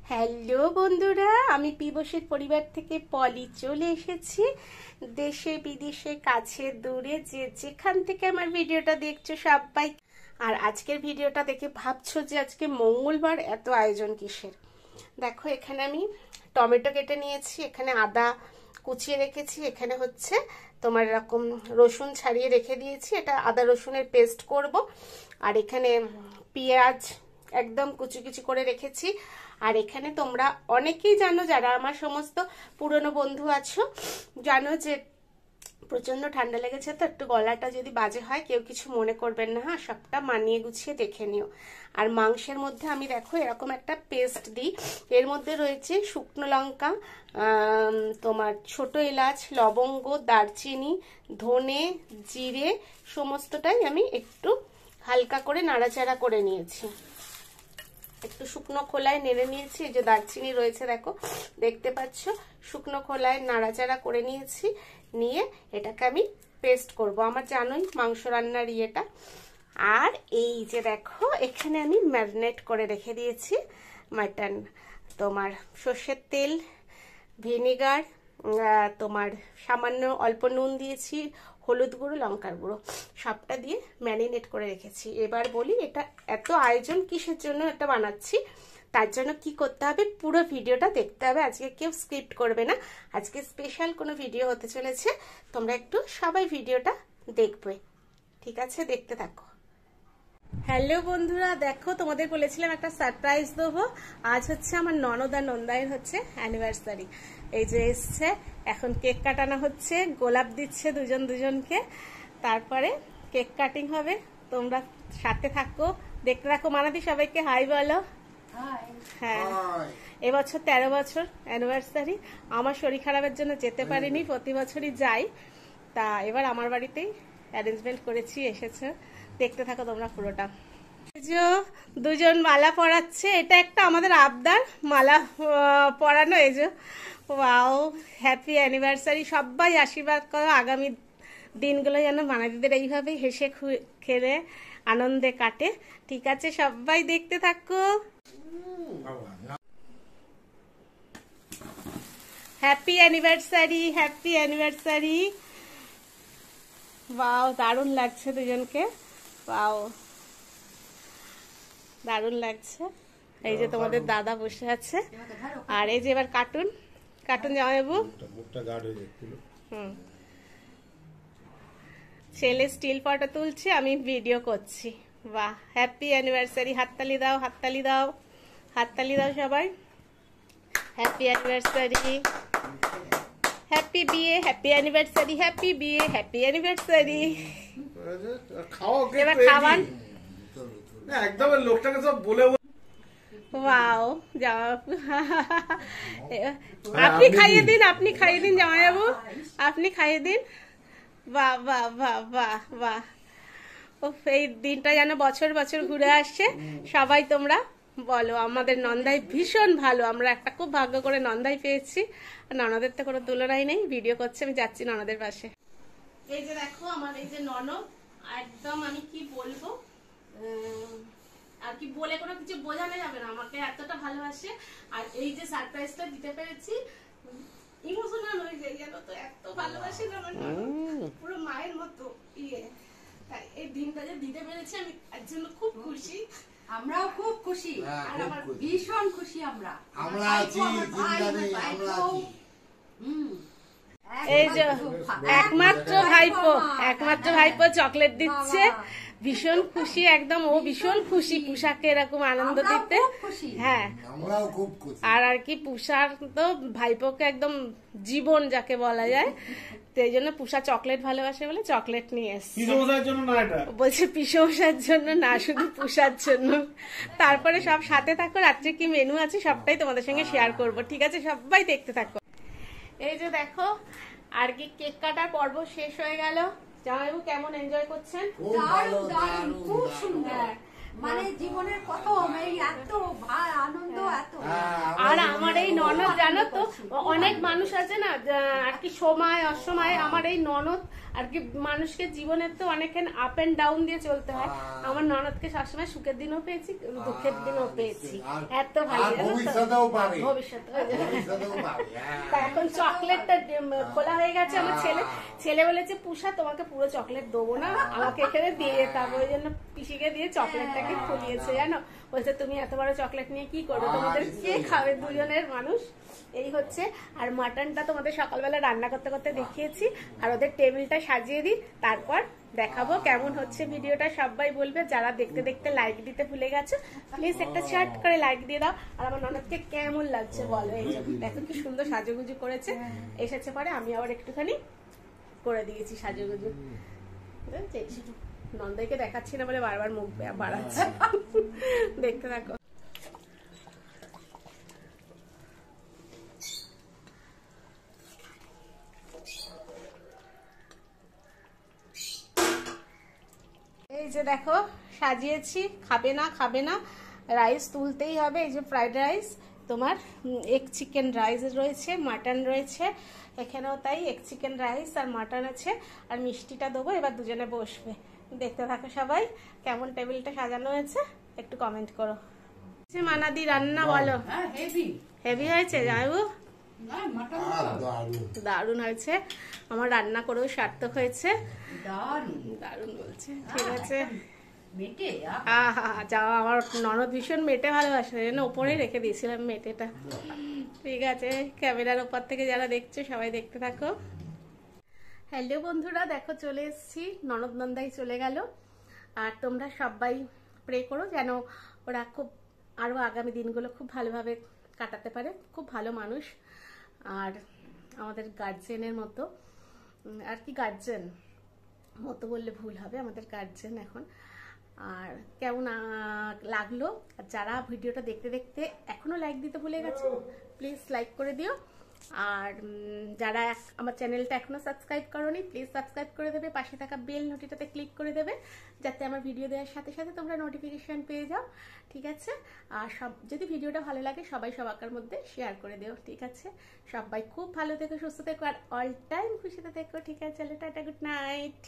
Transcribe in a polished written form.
Hello বন্ধুরা, আমি পিবসের পরিবার থেকে পলি চলে এসেছি। দেশে বিদেশে কাছে দূরে যে যেখান থেকে আমার ভিডিওটা দেখছো সবাই, আর আজকের ভিডিওটা দেখে ভাবছো যে আজকে মঙ্গলবার এত আয়োজন কিসের। দেখো, এখানে আমি টমেটো কেটে নিয়েছি, এখানে আদা কুচিয়ে রেখেছি, এখানে হচ্ছে তোমার এরকম রসুন ছাড়িয়ে রেখে দিয়েছি, এটা আদা রসুনের পেস্ট করব। আর এখানে পেঁয়াজ একদম কুচি কুচি করে রেখেছি। আর এখানে তোমরা অনেকেই জানো, যারা আমার সমস্ত পুরনো বন্ধু আছো, জানো যে প্রচন্ড ঠান্ডা লেগেছে, তো একটু গলাটা যদি বাজে হয় কেউ কিছু মনে করবেন না, হ্যাঁ, সবটা মানিয়ে গুছিয়ে দেখে নিও। আর মাংসের মধ্যে আমি দেখো এরকম একটা পেস্ট দিই, এর মধ্যে রয়েছে শুকনো লঙ্কা, তোমার ছোট এলাচ, লবঙ্গ, দারচিনি, ধনে, জিরে, সমস্তটাই আমি একটু হালকা করে নাড়াচাড়া করে নিয়েছি। একটু শুকনো খোলায় নেড়ে নিয়েছি, এই যে দারচিনি রয়েছে দেখো, দেখতে পাচ্ছ, শুকনো খোলায় নাড়াচাড়া করে নিয়েছি। নিয়ে এটাকে আমি পেস্ট করব, আমার জানোই মাংস রান্নার ইয়েটা। আর এই যে দেখো, এখানে আমি ম্যারিনেট করে রেখে দিয়েছি মাটন। তোমার সর্ষের তেল, ভিনেগার, তোমার সামান্য অল্প নুন দিয়েছি, হলুদ গুঁড়ো, লঙ্কার গুঁড়ো, সবটা দিয়ে ম্যারিনেট করে রেখেছি। এবার বলি, এটা এত আয়োজন কিসের জন্য এটা বানাচ্ছি, তার জন্য কি করতে হবে, পুরো ভিডিওটা দেখতে হবে। আজকে কেউ স্ক্রিপ্ট করবে না, আজকে স্পেশাল কোনো ভিডিও হতে চলেছে, তোমরা একটু সবাই ভিডিওটা দেখবে, ঠিক আছে? দেখতে থাকো। হ্যালো বন্ধুরা, দেখো তোমাদের বলেছিলাম একটা সারপ্রাইজ দেবো। আজ হচ্ছে আমার ননদ আর নন্দাইয়ের হচ্ছে অ্যানিভার্সারি। এই যে এসছে, এখন কেক কাটানো হচ্ছে, গোলাপ দিচ্ছে দুজন দুজনকে, তারপরে কেক কাটিং হবে। তোমরা সাথে থাকো, দেখতে থাকো। মানাদি সবাইকে হাই বলো। হ্যাঁ, এবছর 13 বছর অ্যানিভার্সারি। আমার শরীর খারাপের জন্য যেতে পারিনি, প্রতি বছরই যাই, তা এবার আমার বাড়িতেই অ্যারেঞ্জমেন্ট করেছি, এসেছে। দেখতে থাকো তোমরা পুরোটা। দুজন মালা পরাচ্ছে, এটা একটা আমাদের আবদার, মালা পরানো। এই যে ওয়াও, হ্যাপি অ্যানিভার্সারি। সবাই আশীর্বাদ করো, আগামী দিনগুলো যেন মানাদিদের এইভাবে হেসে খেলে আনন্দে কাটে, ঠিক আছে? সবাই দেখতে থাকো। Happy anniversary, happy anniversary. Wow, দারুণ লাগছে দুজনকে, ওয়াও দারুণ লাগছে। এই যে তোমাদের দাদা বসে আছে, আর এই যে এবার কার্টুন জামাইবাবু। ছেলে স্টিল ফটো তুলছে, আমি ভিডিও করছি। বাহ, হ্যাপি অ্যানিভার্সারি। হাততালি দাও, হাততালি দাও, হাততালি দাও সবাই। হ্যাপি অ্যানিভার্সারি, হ্যাপি বিয়ে, হ্যাপি অ্যানিভার্সারি, হ্যাপি বিয়ে, হ্যাপি অ্যানিভার্সারি। এবার খাওয়ান একদম, লোকটাকে সব বলে। ওয়াও, আপনি খাইয়ে দিন, আপনি খাইয়ে দিন জামাইবাবু, আপনি খাইয়ে দিন। বাহ বাহ বাহ বাহ বাহ। ও, এই দিনটা যেন বছর বছর ঘুরে আসছে। সবাই তোমরা বলো, আমাদের নন্দাই ভীষণ ভালো, আমরা একটা খুব ভাগ্য করে নন্দাই পেয়েছি। ননদের তো কোনো তুলনাই নেই। ভিডিও করছে, আমি যাচ্ছি ননদের পাশে। এই যে দেখো আমার এই যে ননদ, একদম আমি কি বলবো, আর কি বলে কোনো কিছু বোঝানো যাবে না, আমাকে এতটা ভালোবাসে। আর এই যে সারপ্রাইজটা দিতে পেরেছি, ইমোশনাল হয়ে যাই জানো তো, এত ভালোবাসে না আমার, পুরো মায়ের মতো ইয়ে। তাই এই দিনটা যে দিতে পেরেছি আমি এর জন্য খুব খুশি। আমরাও খুব খুশি, আর আমার ভীষণ খুশি। আমরা আছি, এই যে একমাত্র ভাইপো চকলেট দিচ্ছে, ভীষণ খুশি একদম। ও ভীষণ খুশি পুষাকে এরকম আনন্দ দিতে। হ্যাঁ, আর কি পুষার তো ভাইপোকে একদম জীবন যাকে বলা যায়, সেই জন্য পুষা চকলেট ভালোবাসে বলে চকলেট নিয়ে এসছে। বলছে পিসমশার জন্য না, শুধু পুষার জন্য। তারপরে সব সাথে থাকো, রাত্রে কি মেনু আছে সবটাই তোমাদের সঙ্গে শেয়ার করব, ঠিক আছে? সবাই দেখতে থাকো। এই যে দেখো, আর কি কেক কাটার পর্ব শেষ হয়ে গেল। জামাইবাবু কেমন এনজয় করছেন? খুব সুন্দর, মানে জীবনের প্রথম এই এত আনন্দ, এত। আর আমার এই ননদ জানো তো, অনেক মানুষ আছে না আর কি সময় অসময়ে আমার এই ননদ আর কি মানুষকে জীবনের তো অনেকখানি আপ এন্ড ডাউন দিয়ে চলতে হয়। আমার ননদকে সবসময় সুখের দিনও পেয়েছি, দুঃখের দিনও পেয়েছি, এত ভালো ভবিষ্যৎ। এখন চকলেটটা খোলা হয়ে গেছে, আমার ছেলে বলেছে পুষা তোমাকে পুরো চকলেট দেবো না, আমাকে এখানে দিয়ে যেতাম, ওই জন্য পিসিকে দিয়ে চকলেটটাকে খুলিয়েছে জানো। বলছে তুমি এত বড় চকলেট নিয়ে কি করবে, তোমাদের কে খাবে, দুজনের মানুষ। এই হচ্ছে। আর মাটনটা তোমাদের সকালবেলা রান্না করতে করতে দেখিয়েছি, আর ওদের টেবিলটা সাজিয়ে দিই, তারপর দেখাবো কেমন হচ্ছে ভিডিওটা। সবাই বলবে, যারা দেখতে দেখতে লাইক দিতে ভুলে গেছো প্লিজ একটা চাট করে লাইক দিয়ে দাও। আর আমার ননদকে কেমন লাগছে বলো, এই যে দেখো কি সুন্দর সাজুগুজু করেছে, এসেছে পরে আমি আবার একটুখানি করে দিয়েছি সাজুগুজু। নন্দাইকে দেখাচ্ছি না বলে বারবার মুখ বাড়াচ্ছে, দেখতে থাকো। এই যে দেখো সাজিয়েছি, খাবে না রাইস তুলতেই হবে। এই যে ফ্রাইড রাইস, তোমার এগ চিকেন রাইস রয়েছে, মাটন রয়েছে, এখানেও তাই এগ চিকেন রাইস আর মাটন আছে, আর মিষ্টিটা দেবো। এবার দুজনে বসবে, দেখতে থাকো সবাই কেমন টেবিলটা সাজানো হয়েছে, একটু কমেন্ট করো। মানাদি রান্না বলো, হেভি হয়েছে জানবো, দারুণ হয়েছে, আমার রান্না করেও সার্থক হয়েছে, দারুণ বলছে। ঠিক আছে, আমার ননদ ভীষণ মেটে ভালোবাসে, ওপরেই রেখে দিয়েছিলাম মেটেটা। ঠিক আছে, ক্যামেরার ওপর থেকে যারা দেখছো সবাই দেখতে থাকো। হ্যালো বন্ধুরা, দেখো চলে এসেছি, ননদ নন্দাই চলে গেল। আর তোমরা সবাই প্রে করো যেন ওরা খুব আরো আগামী দিনগুলো খুব ভালোভাবে কাটাতে পারে। খুব ভালো মানুষ, আর আমাদের গার্জেনের মতো, আর কি গার্জেন মতো বললে ভুল হবে, আমাদের গার্জেন এখন। আর কেমন লাগলো, যারা ভিডিওটা দেখতে দেখতে এখনো লাইক দিতে ভুলে গেছো প্লিজ লাইক করে দিও। আর যারা আমার চ্যানেলটা এখনো সাবস্ক্রাইব করোনি প্লিজ সাবস্ক্রাইব করে দেবে, পাশে থাকা বেল নোটিটাতে ক্লিক করে দেবে, যাতে আমার ভিডিও দেওয়ার সাথে সাথে তোমরা নোটিফিকেশন পেয়ে যাও। ঠিক আছে, আর যদি ভিডিওটা ভালো লাগে সবাই সবার মধ্যে শেয়ার করে দিও। ঠিক আছে, সবাই খুব ভালো থেকো, সুস্থ থেকো, আর অল টাইম খুশিতে থেকো। ঠিক আছে, চলো টাটা, গুড নাইট।